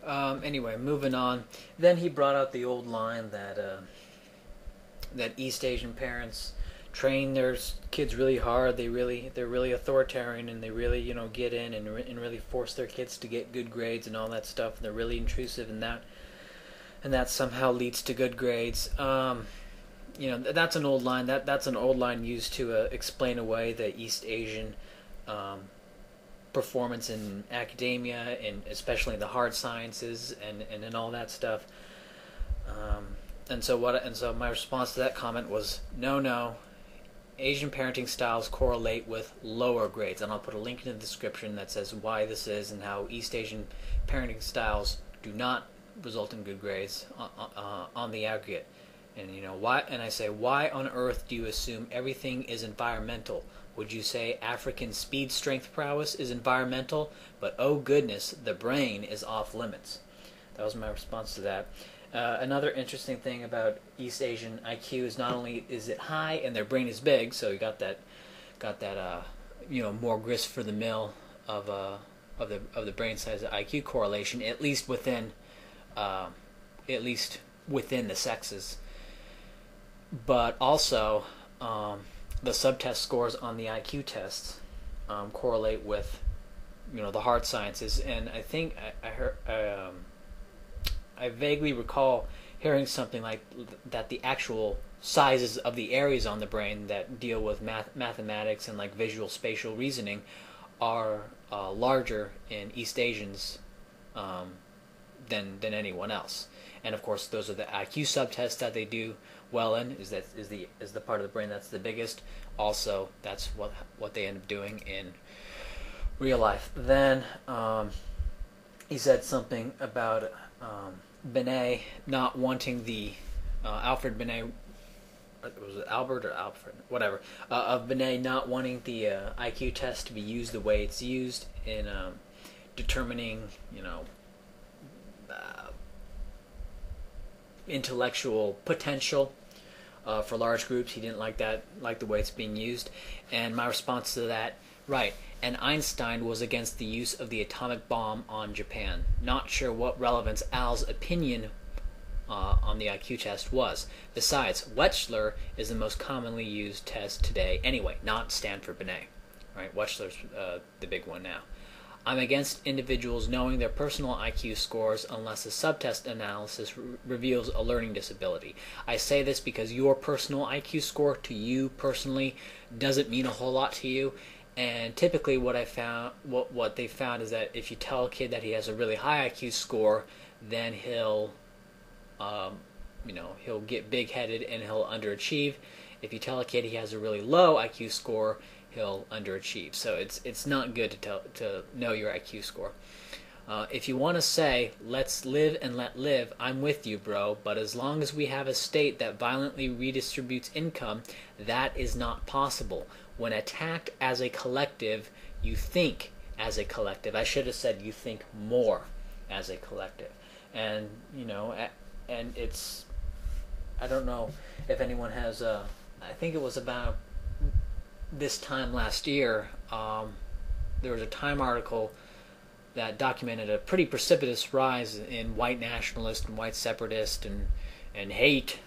Anyway, moving on. Then he brought out the old line that that East Asian parents train their kids really hard. They're really authoritarian, and they really get in and really force their kids to get good grades and all that stuff. And they're really intrusive, and that somehow leads to good grades. That's an old line. That's an old line used to explain away the East Asian performance in academia, and especially the hard sciences and all that stuff. And so my response to that comment was no. Asian parenting styles correlate with lower grades, and I'll put a link in the description that says why this is and how East Asian parenting styles do not result in good grades on the aggregate. And why? And I say, why on earth do you assume everything is environmental? Would you say African speed strength prowess is environmental? But oh goodness, the brain is off limits. That was my response to that. Another interesting thing about East Asian IQ is not only is it high and their brain is big, so you got that more grist for the mill of the brain size to IQ correlation, at least within the sexes. But also, the subtest scores on the IQ tests correlate with the hard sciences, and I think I heard. I vaguely recall hearing something like that the actual sizes of the areas on the brain that deal with mathematics and like visual spatial reasoning are larger in East Asians than anyone else. And of course, those are the IQ subtests that they do well in. Is the part of the brain that's the biggest. Also, that's what they end up doing in real life. Then he said something about Binet not wanting the Alfred Binet, was it Albert or Alfred, whatever, of Binet not wanting the IQ test to be used the way it's used in determining intellectual potential for large groups. He didn't like the way it's being used. And my response to that, right, and Einstein was against the use of the atomic bomb on Japan. Not sure what relevance Al's opinion on the IQ test was. Besides, Wechsler is the most commonly used test today anyway, not Stanford Binet. Right, Wechsler's the big one now. I'm against individuals knowing their personal IQ scores unless a subtest analysis reveals a learning disability. I say this because your personal IQ score to you personally doesn't mean a whole lot to you. And typically what they found is that if you tell a kid that he has a really high IQ score, then he'll get big-headed and he'll underachieve. If you tell a kid he has a really low IQ score, he'll underachieve. So it's not good to know your IQ score. If you want to say, let's live and let live, I'm with you, bro. But as long as we have a state that violently redistributes income, that is not possible. When attacked as a collective, you think as a collective. I should have said you think more as a collective. And, and it's, I don't know if anyone has, I think it was about this time last year, there was a Time article that documented a pretty precipitous rise in white nationalist and white separatist and hate.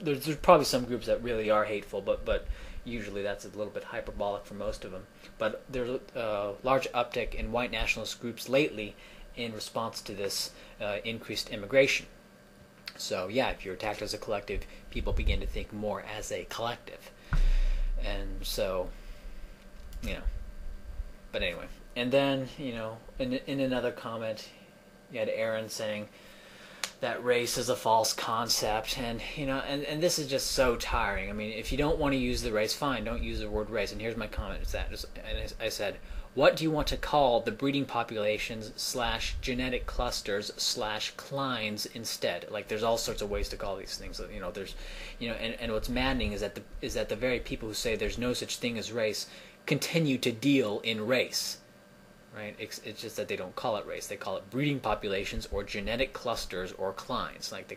There's probably some groups that really are hateful, but usually that's a little bit hyperbolic for most of them. But there's a large uptick in white nationalist groups lately in response to this increased immigration. So yeah, if you're attacked as a collective, people begin to think more as a collective. And so, but anyway. And then, in another comment, you had Aaron saying that race is a false concept, and and this is just so tiring. I mean, if you don't want to use the race, fine, don't use the word race. And here's my comment: I said, what do you want to call the breeding populations / genetic clusters / clines instead? Like, there's all sorts of ways to call these things. There's, and what's maddening is that the very people who say there's no such thing as race continue to deal in race. Right? It's just that they don't call it race. They call it breeding populations or genetic clusters or clines. Like they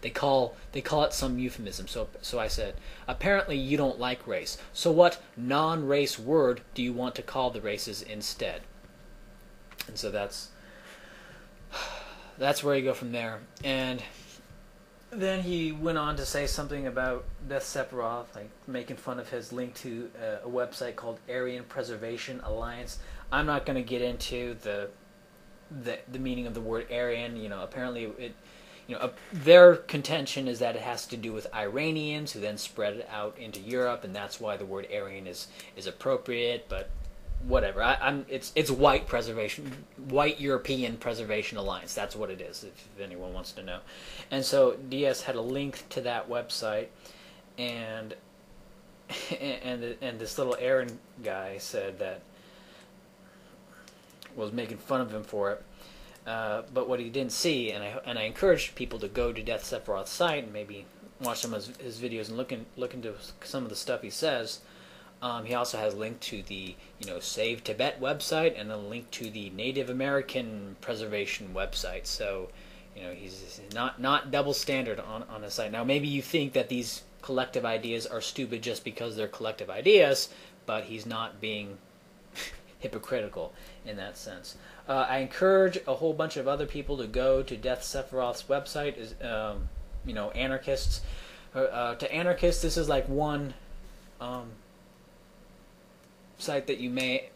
call it some euphemism. So I said, apparently you don't like race. So what non-race word do you want to call the races instead? And so that's that's where you go from there. And then he went on to say something about Death Sephiroth, like making fun of his link to a website called Aryan Preservation Alliance. I'm not going to get into the meaning of the word Aryan. You know, apparently it, you know, their contention is that it has to do with Iranians who then spread it out into Europe, and that's why the word Aryan is appropriate. But whatever. It's white European Preservation Alliance. That's what it is, if anyone wants to know. And so DS had a link to that website, and this little Aaron guy said that was making fun of him for it. But what he didn't see, and I encouraged people to go to Death Sephiroth's site and maybe watch some of his videos and look into some of the stuff he says. He also has a link to the Save Tibet website and a link to the Native American Preservation website. So he's not double standard on his site. Now maybe you think that these collective ideas are stupid just because they're collective ideas, but he's not being hypocritical in that sense. I encourage a whole bunch of other people to go to Death Sephiroth's website. Is anarchists. To anarchists, this is like one site that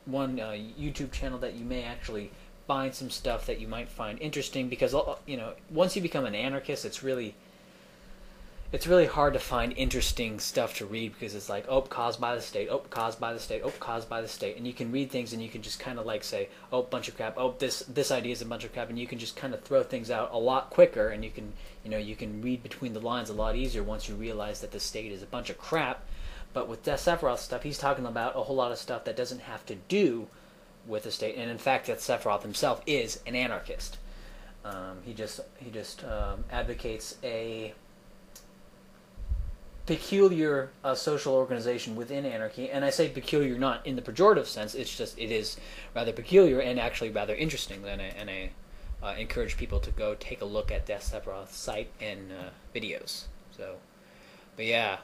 one YouTube channel that you may actually find some stuff that you might find interesting, because once you become an anarchist, it's really hard to find interesting stuff to read, because it's like, oh, caused by the state, oh, caused by the state, oh, caused by the state, and you can read things and you can just kind of like say, oh, bunch of crap, oh, this idea is a bunch of crap, and you can just kind of throw things out a lot quicker, and you can read between the lines a lot easier once you realize that the state is a bunch of crap. But with Death Sephiroth stuff, he's talking about a whole lot of stuff that doesn't have to do with the state, and in fact, Death Sephiroth himself is an anarchist. He just advocates a peculiar social organization within anarchy, and I say peculiar not in the pejorative sense. It's just it is rather peculiar and actually rather interesting. And I encourage people to go take a look at Death Sephiroth's site and videos. So, but yeah.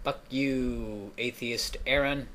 Fuck you, AtheistAaron.